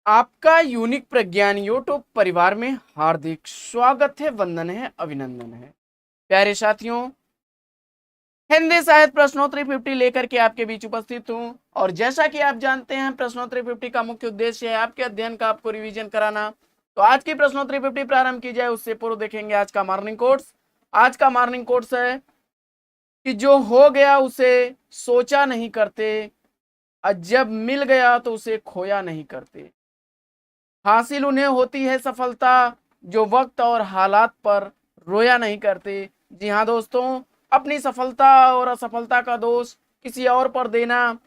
आपका यूनिक प्रज्ञान यूट्यूब परिवार में हार्दिक स्वागत है, वंदन है, अभिनंदन है। प्यारे साथियों, हिंदी साहित्य प्रश्नोत्तरी 50 लेकर के आपके बीच उपस्थित हूं। और जैसा कि आप जानते हैं, प्रश्नोत्तरी 50 का मुख्य उद्देश्य है आपके अध्ययन का आपको रिवीजन कराना। तो आज की प्रश्नोत्तरी 50 प्रारंभ की जाए उससे पूर्व देखेंगे आज का मॉर्निंग कोट्स। आज का मॉर्निंग कोट्स है कि जो हो गया उसे सोचा नहीं करते, और जब मिल गया तो उसे खोया नहीं करते। हासिल उन्हें होती है सफलता जो वक्त और हालात पर रोया नहीं करते। जी हाँ दोस्तों, अपनी सफलता और असफलता का दोष किसी और पर देना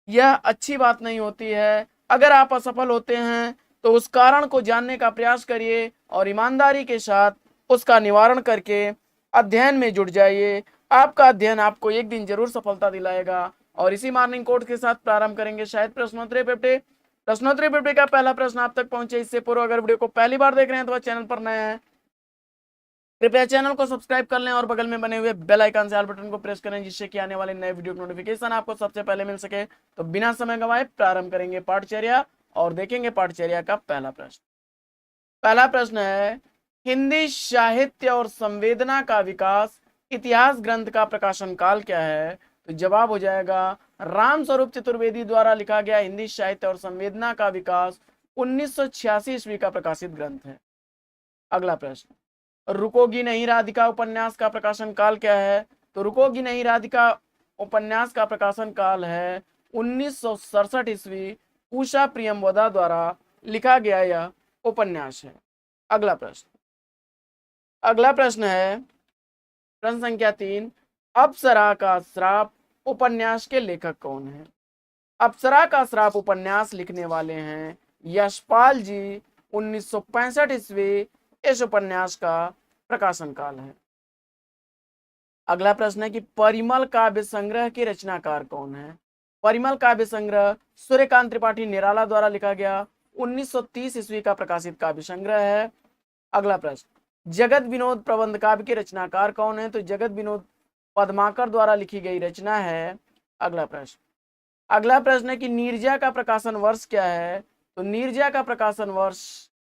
यह अच्छी बात नहीं होती है। अगर आप असफल होते हैं तो उस कारण को जानने का प्रयास करिए और ईमानदारी के साथ उसका निवारण करके अध्ययन में जुट जाइए। आपका अध्ययन आपको एक दिन जरूर सफलता दिलाएगा। और इसी मॉर्निंग कोट के साथ प्रारंभ करेंगे शायद प्रश्नोत्तरी 50। प्रश्नोत्तरी 50 का पहला प्रश्न आप तक पहुंचे इससे पूर्व अगर वीडियो को पहली बार देख रहे हैं तो वह चैनल पर नए हैं, कृपया चैनल को सब्सक्राइब कर लें और बगल में बने हुए बेल आइकन से ऑल बटन को प्रेस करें, जिससे कि आने वाले नए वीडियो की नोटिफिकेशन आपको सबसे पहले मिल सके। तो बिना समय गंवाए प्रारंभ करेंगे पाठचर्या और देखेंगे पाठचर्या का पहला प्रश्न। पहला प्रश्न है, हिंदी साहित्य और संवेदना का विकास इतिहास ग्रंथ का प्रकाशन काल क्या है? तो जवाब हो जाएगा राम स्वरूप चतुर्वेदी द्वारा लिखा गया हिंदी साहित्य और संवेदना का विकास 1986 ईस्वी का प्रकाशित ग्रंथ है। अगला प्रश्न, रुकोगी नहीं राधिका उपन्यास का प्रकाशन काल क्या है? तो रुकोगी नहीं राधिका उपन्यास का प्रकाशन काल है 1967 ईस्वी। उषा प्रियमवदा द्वारा लिखा गया यह उपन्यास है। अगला प्रश्न, अगला प्रश्न है प्रश्न संख्या 3, अप्सरा का श्राप उपन्यास के लेखक कौन है? अप्सरा का श्राप उपन्यास लिखने वाले हैं यशपाल जी। 1965 ईस्वी इस उपन्यास का प्रकाशन काल है। अगला प्रश्न है कि परिमल काव्य संग्रह के रचनाकार कौन है? परिमल काव्य संग्रह सूर्यकांत त्रिपाठी निराला द्वारा लिखा गया 1930 ईस्वी का प्रकाशित काव्य संग्रह है। अगला प्रश्न, जगत विनोद प्रबंध काव्य के रचनाकार कौन है? तो जगत विनोद पद्माकर द्वारा लिखी गई रचना है। अगला प्रश्न, अगला प्रश्न है कि नीरजा का प्रकाशन वर्ष क्या है? तो नीरजा का प्रकाशन वर्ष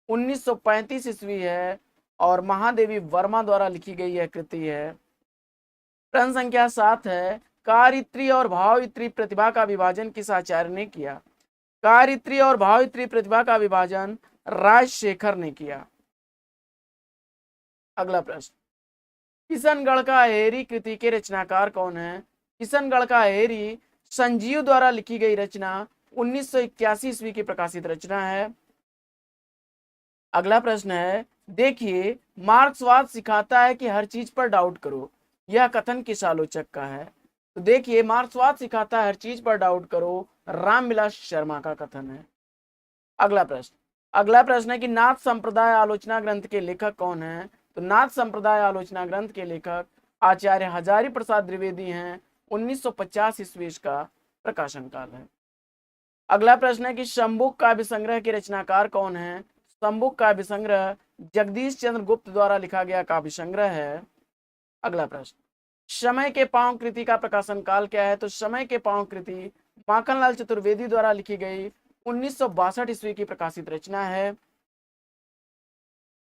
1935 ईस्वी है और महादेवी वर्मा द्वारा लिखी गई यह कृति है। प्रश्न संख्या 7 है, कारित्री और भावित्री प्रतिभा का विभाजन किस आचार्य ने किया? कारित्री और भावित्री प्रतिभा का विभाजन राजशेखर ने किया। अगला प्रश्न, किशनगढ़ का हेरी कृति के रचनाकार कौन है? किशनगढ़ का हेरी संजीव द्वारा लिखी गई रचना 1981 ईस्वी की प्रकाशित रचना है। अगला प्रश्न है, देखिए मार्क्सवाद सिखाता है कि हर चीज पर डाउट करो, यह कथन किस आलोचक का है? तो देखिए मार्क्सवाद सिखाता है हर चीज पर डाउट करो, रामविलास शर्मा का कथन है। अगला प्रश्न, अगला प्रश्न है कि नाथ संप्रदाय आलोचना ग्रंथ के लेखक कौन है? तो नाथ संप्रदाय आलोचना ग्रंथ के लेखक आचार्य हजारी प्रसाद द्विवेदी हैं। 1950 ईस्वी का प्रकाशन काल है। अगला प्रश्न है कि शंबुक काव्य संग्रह के रचनाकार कौन है? शंबुक काव्य संग्रह जगदीश चंद्र गुप्त द्वारा लिखा गया काव्य संग्रह है। अगला प्रश्न, समय के पांव कृति का प्रकाशन काल क्या है? तो समय के पांव कृति माखनलाल चतुर्वेदी द्वारा लिखी गई 1962 ईस्वी की प्रकाशित रचना है।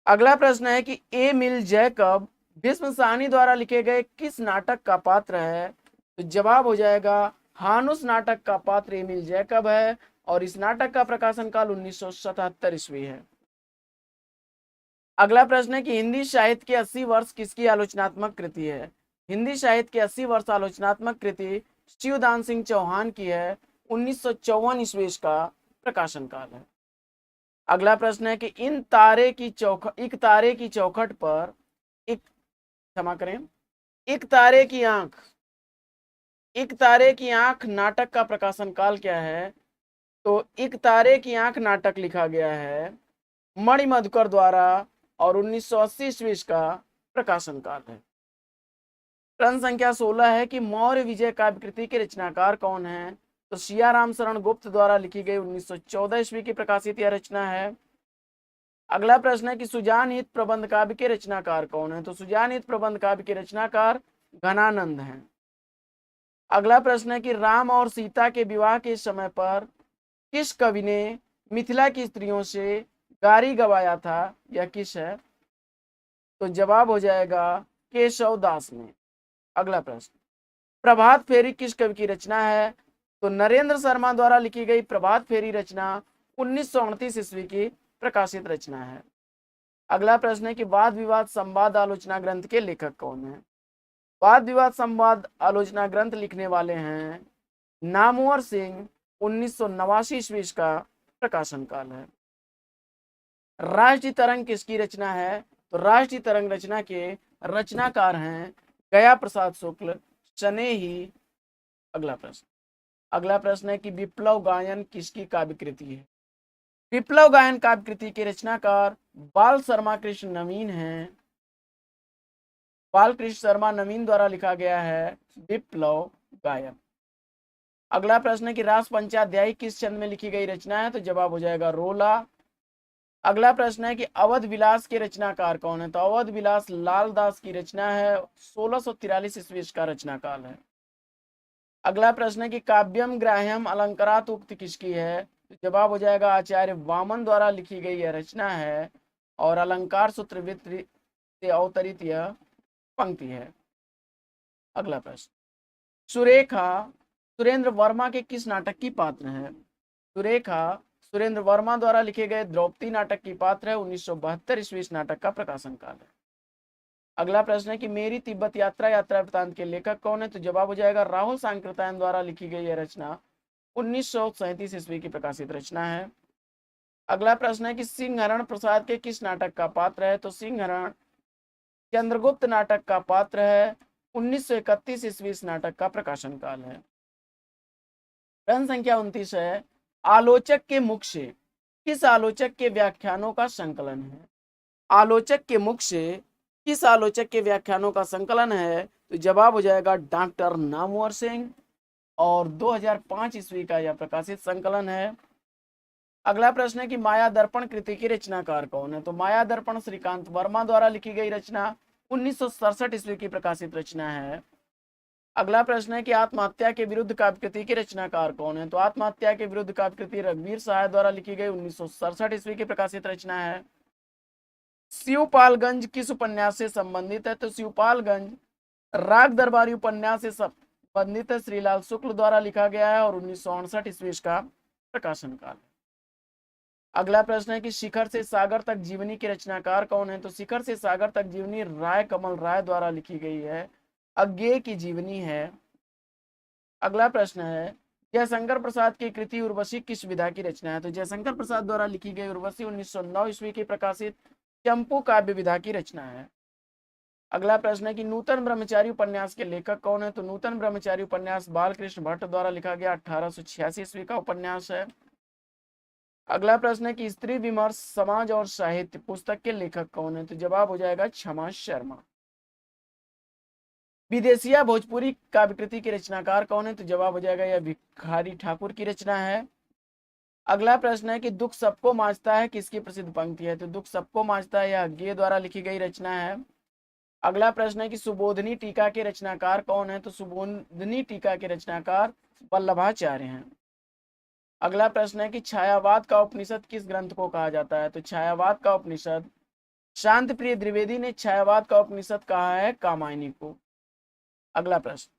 अगला प्रश्न है कि एमिल जैकब भीष्म साहनी द्वारा लिखे गए किस नाटक का पात्र है? तो जवाब हो जाएगा हानुस नाटक का पात्र एमिल जैकब है और इस नाटक का प्रकाशन काल 1977 ईस्वी है। अगला प्रश्न है कि हिंदी साहित्य के 80 वर्ष किसकी आलोचनात्मक कृति है? हिंदी साहित्य के 80 वर्ष आलोचनात्मक कृति शिवदान सिंह चौहान की है। 1954 ईस्वी का प्रकाशन काल है। अगला प्रश्न है कि एक तारे की चौखट पर एक क्षमा करें एक तारे की आंख नाटक का प्रकाशन काल क्या है? तो एक तारे की आंख नाटक लिखा गया है मणि मधुकर द्वारा और 1980 ईस्वी का प्रकाशन काल है। प्रश्न संख्या 16 है कि मौर्य विजय काव्य कृति के रचनाकार कौन है? तो सियाराम शरण गुप्त द्वारा लिखी गई 1914 ईस्वी की प्रकाशित यह रचना है। अगला प्रश्न है कि सुजान हित प्रबंध काव्य के रचनाकार कौन है? तो सुजान हित प्रबंध काव्य के रचनाकार घनानंद हैं। अगला प्रश्न है कि राम और सीता के विवाह के समय पर किस कवि ने मिथिला की स्त्रियों से गारी गवाया था, यह किस है? तो जवाब हो जाएगा केशव दास ने। अगला प्रश्न, प्रभात फेरी किस कवि की रचना है? तो नरेंद्र शर्मा द्वारा लिखी गई प्रभात फेरी रचना 1938 ईस्वी की प्रकाशित रचना है। अगला प्रश्न है कि वाद विवाद संवाद आलोचना ग्रंथ के लेखक कौन है? वाद विवाद संवाद आलोचना ग्रंथ लिखने वाले हैं नामवर सिंह। 1989 ईस्वी का प्रकाशन काल है। राष्ट्रीय तरंग किसकी रचना है? तो राष्ट्रीय तरंग रचना के रचनाकार हैं गया प्रसाद शुक्ल, शने ही। अगला प्रश्न है कि विप्लव गायन किसकी काव्य कृति है? विप्लव गायन काव्य कृति के रचनाकार बाल शर्मा कृष्ण नवीन हैं। बाल कृष्ण शर्मा नवीन द्वारा लिखा गया है विप्लव गायन। अगला प्रश्न है कि रास पंचाध्यायी किस छंद में लिखी गई रचना है? तो जवाब हो जाएगा रोला। अगला प्रश्न है कि अवध विलास के रचनाकार कौन है? तो अवध विलास लाल दास की रचना है, 1643 ईस्वी का रचना काल है। अगला प्रश्न है कि काव्यम ग्राह्यम अलंकारात उक्त किसकी है? तो जवाब हो जाएगा आचार्य वामन द्वारा लिखी गई यह रचना है और अलंकार सूत्रवृत्त से अवतरित यह पंक्ति है। अगला प्रश्न, सुरेखा सुरेंद्र वर्मा के किस नाटक की पात्र है? सुरेखा सुरेंद्र वर्मा द्वारा लिखे गए द्रौपदी नाटक की पात्र है, 1972 ईस्वी इस नाटक का प्रकाशन काल है। अगला प्रश्न है कि मेरी तिब्बत यात्रा यात्रा वृत्तांत के लेखक कौन है? तो जवाब हो जाएगा राहुल सांकृत्यायन द्वारा लिखी गई यह रचना 1937 ईस्वी की प्रकाशित रचना है। अगला प्रश्न है कि सिंहरण प्रसाद के किस नाटक का पात्र है? तो सिंहरण चंद्रगुप्त नाटक का पात्र है, 1931 ईस्वी इस नाटक का प्रकाशन काल है। प्रश्न संख्या 29 है, आलोचक के मुख से किस आलोचक के व्याख्यानों का संकलन है? आलोचक के मुख से किस आलोचक के व्याख्यानों का संकलन है? तो जवाब हो जाएगा डॉक्टर नामवर सिंह और 2005 ईस्वी का यह प्रकाशित संकलन है। अगला प्रश्न है कि माया दर्पण कृति की रचनाकार कौन है? तो माया दर्पण श्रीकांत वर्मा द्वारा लिखी गई रचना 1967 ईस्वी की प्रकाशित रचना है। अगला प्रश्न है कि आत्महत्या के विरुद्ध काव्य कृति की रचनाकार कौन है? तो आत्महत्या के विरुद्ध काव्य कृति रघुवीर सहाय द्वारा लिखी गई 1967 ईस्वी की प्रकाशित रचना है। शिवपालगंज किस उपन्यास से संबंधित है? तो शिवपालगंज राग दरबारी उपन्यास से संबंधित है, श्रीलाल शुक्ल द्वारा लिखा गया है और 1968 ईस्वी का प्रकाशन काल है। अगला प्रश्न है कि शिखर से सागर तक जीवनी के रचनाकार कौन है? तो शिखर से सागर तक जीवनी राय कमल राय द्वारा लिखी गई है, अज्ञेय की जीवनी है। अगला प्रश्न है जयशंकर प्रसाद की कृति उर्वशी किस विधा की रचना है? तो जयशंकर प्रसाद द्वारा लिखी गई उर्वशी 1909 ईस्वी की प्रकाशित चंपू काव्य विधा की रचना है। अगला प्रश्न है कि नूतन ब्रह्मचारी उपन्यास के लेखक कौन है? तो नूतन ब्रह्मचारी उपन्यास बालकृष्ण भट्ट द्वारा लिखा गया 1886 ईस्वी का उपन्यास है। अगला प्रश्न है कि स्त्री विमर्श समाज और साहित्य पुस्तक के लेखक कौन है? तो जवाब हो जाएगा क्षमा शर्मा। विदेशिया भोजपुरी काव्य कृति के रचनाकार कौन है? तो जवाब हो जाएगा यह भिखारी ठाकुर की रचना है। अगला प्रश्न है कि दुख सबको मांझता है किसकी प्रसिद्ध पंक्ति है? तो दुख सबको मांझता है यह अज्ञेय द्वारा लिखी गई रचना है। अगला प्रश्न है कि सुबोधनी टीका के रचनाकार कौन है? तो सुबोधनी टीका के रचनाकार वल्लभाचार्य हैं। अगला प्रश्न है कि छायावाद का उपनिषद किस ग्रंथ को कहा जाता है? तो छायावाद का उपनिषद शांति प्रिय द्विवेदी ने छायावाद का उपनिषद कहा है कामायनी को। अगला प्रश्न,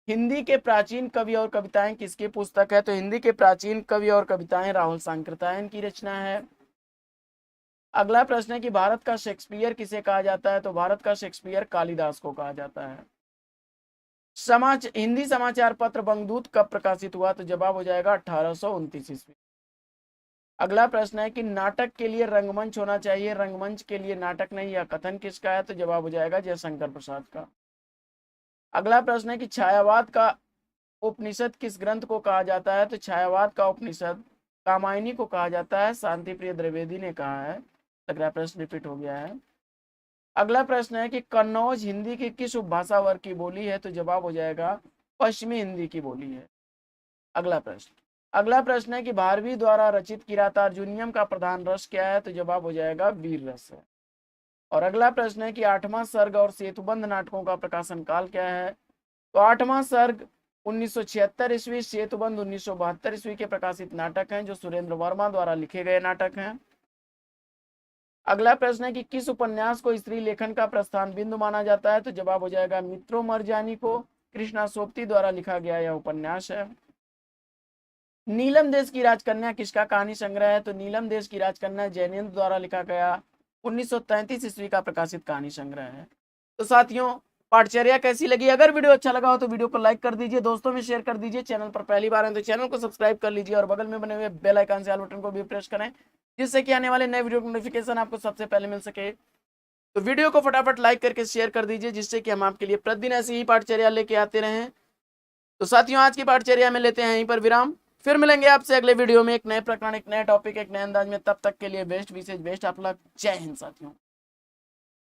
हिंदी के प्राचीन कवि और कविताएं किसकी पुस्तक है? तो हिंदी के प्राचीन कवि और कविताएं राहुल सांकृत्यायन की रचना है। अगला प्रश्न है कि भारत का शेक्सपियर किसे कहा जाता है? तो भारत का शेक्सपियर कालिदास को कहा जाता है। हिंदी समाचार पत्र बंगदूत कब प्रकाशित हुआ? तो जवाब हो जाएगा 1829 ईस्वी। अगला प्रश्न है कि नाटक के लिए रंगमंच होना चाहिए, रंगमंच के लिए नाटक नहीं, यह कथन किसका है? तो जवाब हो जाएगा जयशंकर प्रसाद का। अगला प्रश्न है कि छायावाद का उपनिषद किस ग्रंथ को कहा जाता है? तो छायावाद का उपनिषद कामायनी को कहा जाता है, शांति प्रिय द्विवेदी ने कहा है। अगला प्रश्न रिपीट हो गया है। अगला प्रश्न है कि कन्नौज हिंदी की किस उपभाषा वर्ग की बोली है? तो जवाब हो जाएगा पश्चिमी हिंदी की बोली है। अगला प्रश्न है कि भारवी द्वारा रचित किरातार्जुनियम का प्रधान रस क्या है? तो जवाब हो जाएगा वीर रस है। और अगला प्रश्न है कि 8वां सर्ग और सेतुबंध नाटकों का प्रकाशन काल क्या है? तो 8वां सर्ग 1976 ईस्वी, सेतुबंध 1972 ईस्वी के प्रकाशित नाटक हैं जो सुरेंद्र वर्मा द्वारा लिखे गए नाटक हैं। अगला प्रश्न है कि किस उपन्यास को स्त्री लेखन का प्रस्थान बिंदु माना जाता है, तो जवाब हो जाएगा मित्रों मरजानी को कृष्णा सोपती द्वारा लिखा गया यह उपन्यास है। नीलम देश की राजकन्या किसका कहानी संग्रह है, तो नीलम देश की राजकन्या जैनेन्द्र द्वारा लिखा गया 1933 ईस्वी का प्रकाशित कहानी संग्रह है। तो साथियों पाठचर्या कैसी लगी, अगर वीडियो अच्छा लगा हो तो वीडियो को लाइक कर दीजिए, दोस्तों में शेयर कर दीजिए, चैनल पर पहली बार है तो चैनल को सब्सक्राइब कर लीजिए और बगल में बने हुए बेल आइकन से ऑल बटन को भी प्रेस करें जिससे कि आने वाले नए वीडियो की नोटिफिकेशन आपको सबसे पहले मिल सके। तो वीडियो को फटाफट लाइक करके शेयर कर दीजिए जिससे कि हम आपके लिए प्रतिदिन ऐसी ही पाठचर्या लेके आते रहें। तो साथियों आज की पाठचर्या में लेते हैं यहीं पर विराम, फिर मिलेंगे आपसे अगले वीडियो में एक नए प्रकरण, एक नए टॉपिक, एक नए अंदाज में। तब तक के लिए बेस्ट विशेष बेस्ट आप लक। जय हिंद साथियों।